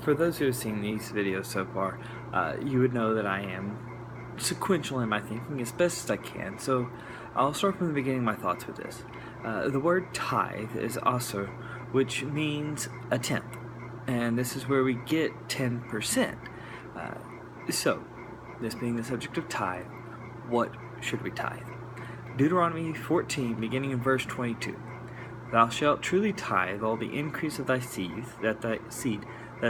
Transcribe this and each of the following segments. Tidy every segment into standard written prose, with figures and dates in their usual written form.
For those who have seen these videos so far, you would know that I am sequential in my thinking as best as I can. So I'll start from the beginning my thoughts with this. The word tithe is aser, which means a tenth. And this is where we get 10%. So, this being the subject of tithe, what should we tithe? Deuteronomy 14, beginning in verse 22. Thou shalt truly tithe all the increase of thy seed that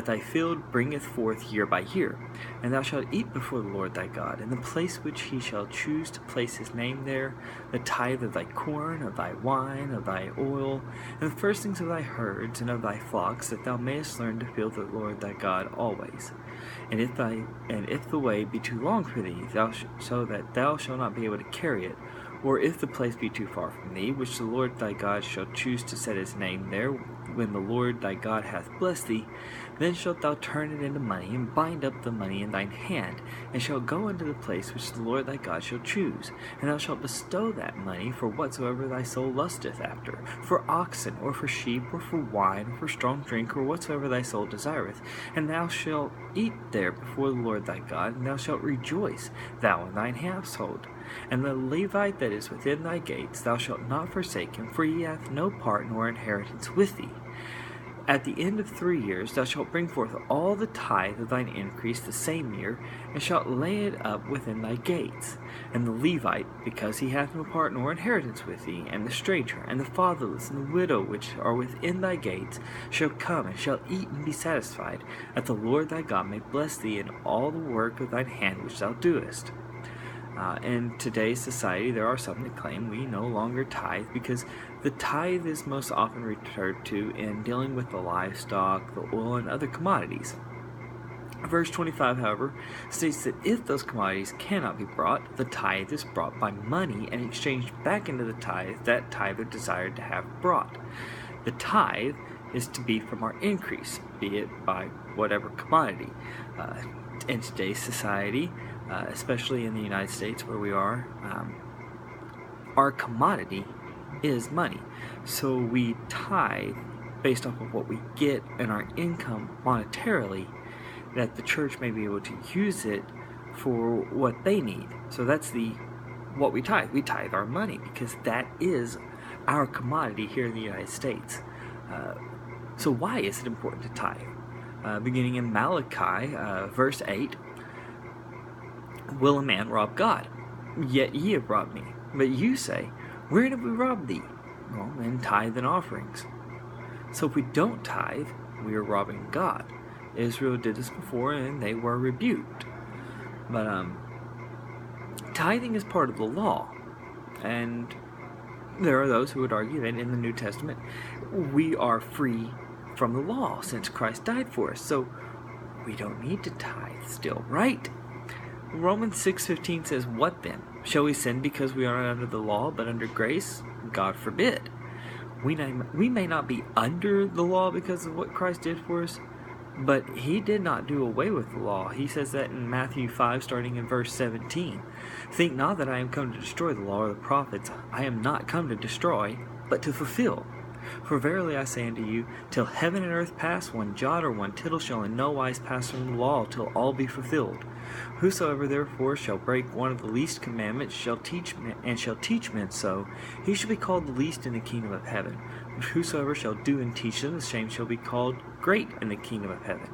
thy field bringeth forth year by year. And thou shalt eat before the Lord thy God, in the place which he shall choose to place his name there, the tithe of thy corn, of thy wine, of thy oil, and the firstlings of thy herds and of thy flocks, that thou mayest learn to fear the Lord thy God always. And if the way be too long for thee, so that thou shalt not be able to carry it, or if the place be too far from thee, which the Lord thy God shall choose to set his name there, when the Lord thy God hath blessed thee, then shalt thou turn it into money, and bind up the money in thine hand, and shalt go unto the place which the Lord thy God shall choose. And thou shalt bestow that money for whatsoever thy soul lusteth after, for oxen, or for sheep, or for wine, or for strong drink, or whatsoever thy soul desireth. And thou shalt eat there before the Lord thy God, and thou shalt rejoice, thou and thine household. And the Levite that is within thy gates thou shalt not forsake him, for he hath no part nor inheritance with thee. At the end of 3 years thou shalt bring forth all the tithe of thine increase the same year, and shalt lay it up within thy gates. And the Levite, because he hath no part nor inheritance with thee, and the stranger, and the fatherless, and the widow which are within thy gates, shall come and shall eat and be satisfied, that the Lord thy God may bless thee in all the work of thine hand which thou doest. In today's society, there are some that claim we no longer tithe because the tithe is most often referred to in dealing with the livestock, the oil, and other commodities. Verse 25, however, states that if those commodities cannot be brought, the tithe is brought by money and exchanged back into the tithe that tither desired to have brought. The tithe is to be from our increase, be it by whatever commodity. In today's society, especially in the United States where we are, our commodity is money. So we tithe based off of what we get and our income monetarily, that the church may be able to use it for what they need. So that's what we tithe. We tithe our money because that is our commodity here in the United States. So why is it important to tithe? Beginning in Malachi, verse 8, will a man rob God? Yet ye have robbed me. But you say, wherein have we robbed thee? Well, in tithe and offerings. So if we don't tithe, we are robbing God. Israel did this before and they were rebuked. But tithing is part of the law. And there are those who would argue that in the New Testament we are free from the law since Christ died for us. So we don't need to tithe still, right? Romans 6:15 says, what then? Shall we sin because we are not under the law, but under grace? God forbid. We may not be under the law because of what Christ did for us, but he did not do away with the law. He says that in Matthew 5, starting in verse 17. Think not that I am come to destroy the law or the prophets. I am not come to destroy, but to fulfill. For verily I say unto you, till heaven and earth pass, one jot or one tittle shall in no wise pass from the law, till all be fulfilled. Whosoever therefore shall break one of the least commandments shall teach men so, he shall be called the least in the kingdom of heaven. But whosoever shall do and teach them, the same shall be called great in the kingdom of heaven.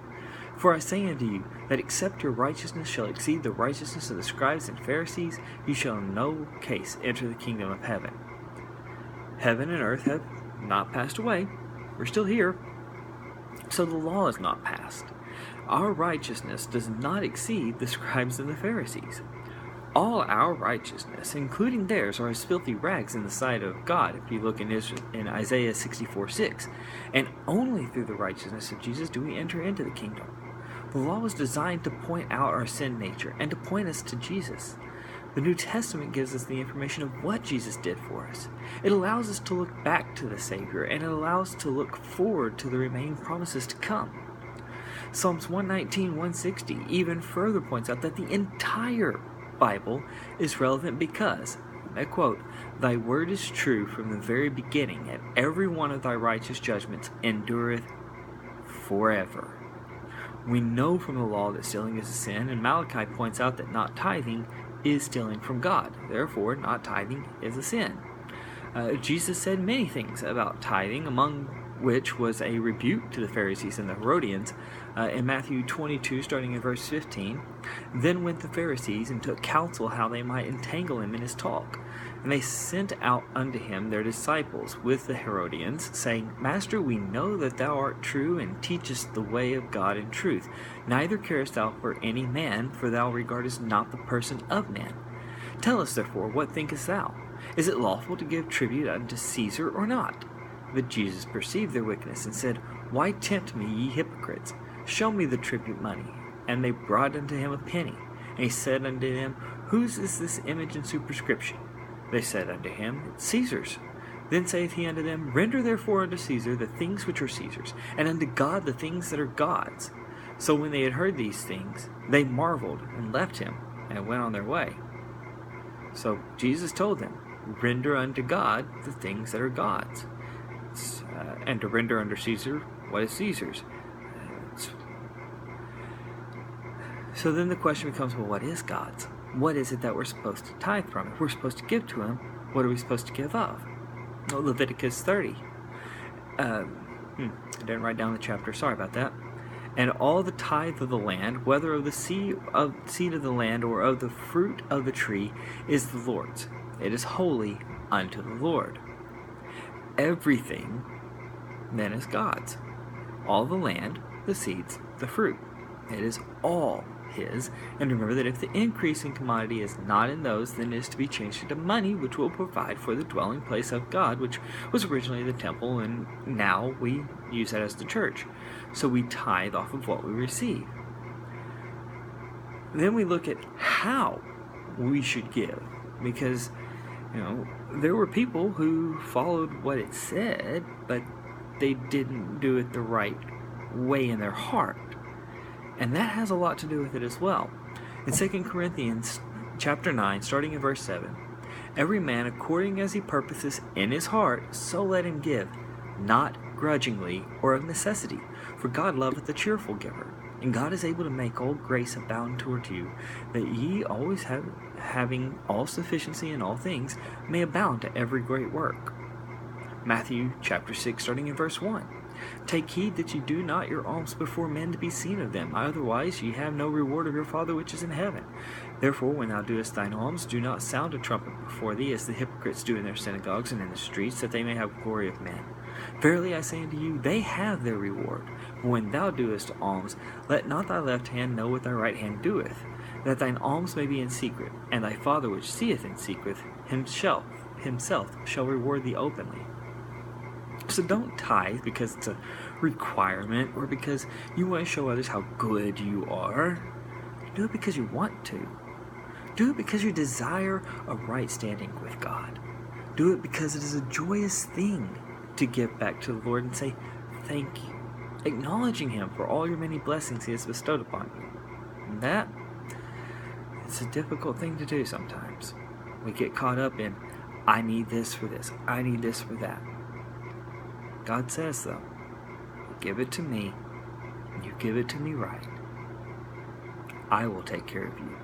For I say unto you, that except your righteousness shall exceed the righteousness of the scribes and Pharisees, you shall in no case enter the kingdom of heaven. Heaven and earth have not passed away. We're still here. So the law is not passed. Our righteousness does not exceed the scribes and the Pharisees. All our righteousness, including theirs, are as filthy rags in the sight of God, if you look in Isaiah 64:6. And only through the righteousness of Jesus do we enter into the kingdom. The law was designed to point out our sin nature and to point us to Jesus. The New Testament gives us the information of what Jesus did for us. It allows us to look back to the Savior, and it allows us to look forward to the remaining promises to come. Psalms 119:160 even further points out that the entire Bible is relevant because, I quote, thy word is true from the very beginning, and every one of thy righteous judgments endureth forever. We know from the law that stealing is a sin, and Malachi points out that not tithing is stealing from God. Therefore, not tithing is a sin. Jesus said many things about tithing, among which was a rebuke to the Pharisees and the Herodians. In Matthew 22, starting in verse 15, then went the Pharisees and took counsel how they might entangle him in his talk. And they sent out unto him their disciples with the Herodians, saying, Master, we know that thou art true, and teachest the way of God in truth. Neither carest thou for any man, for thou regardest not the person of man. Tell us therefore, what thinkest thou? Is it lawful to give tribute unto Caesar or not? But Jesus perceived their wickedness, and said, Why tempt me, ye hypocrites? Show me the tribute money. And they brought unto him a penny. And he said unto them, Whose is this image and superscription? They said unto him, Caesar's. Then saith he unto them, Render therefore unto Caesar the things which are Caesar's, and unto God the things that are God's. So when they had heard these things, they marveled, and left him, and went on their way. So Jesus told them, Render unto God the things that are God's. And to render unto Caesar what is Caesar's. So then the question becomes, well, what is God's? What is it that we're supposed to tithe from? If we're supposed to give to him, what are we supposed to give of? Well, Leviticus 30. I didn't write down the chapter, sorry about that. And all the tithe of the land, whether of the seed of the land or of the fruit of the tree, is the Lord's. It is holy unto the Lord. Everything then is God's. All the land, the seeds, the fruit. It is all his. And remember that if the increase in commodity is not in those, then it is to be changed into money, which will provide for the dwelling place of God, which was originally the temple, and now we use that as the church. So we tithe off of what we receive. Then we look at how we should give, because there were people who followed what it said, but they didn't do it the right way in their heart. And that has a lot to do with it as well. In 2 Corinthians chapter 9, starting in verse 7, Every man according as he purposes in his heart, so let him give, not grudgingly or of necessity, for God loveth a cheerful giver. And God is able to make all grace abound toward you, that ye always having all sufficiency in all things, may abound to every great work. Matthew chapter 6, starting in verse 1. Take heed that ye do not your alms before men to be seen of them, otherwise ye have no reward of your Father which is in heaven. Therefore, when thou doest thine alms, do not sound a trumpet before thee, as the hypocrites do in their synagogues and in the streets, that they may have glory of men. Verily I say unto you, they have their reward. But when thou doest alms, let not thy left hand know what thy right hand doeth, that thine alms may be in secret, and thy Father which seeth in secret himself shall reward thee openly. So don't tithe because it's a requirement or because you want to show others how good you are. Do it because you want to. Do it because you desire a right standing with God. Do it because it is a joyous thing to give back to the Lord and say thank you, acknowledging him for all your many blessings he has bestowed upon you. And that, it's a difficult thing to do sometimes. We get caught up in, I need this for this, I need this for that. God says, though, give it to me, and you give it to me right, I will take care of you.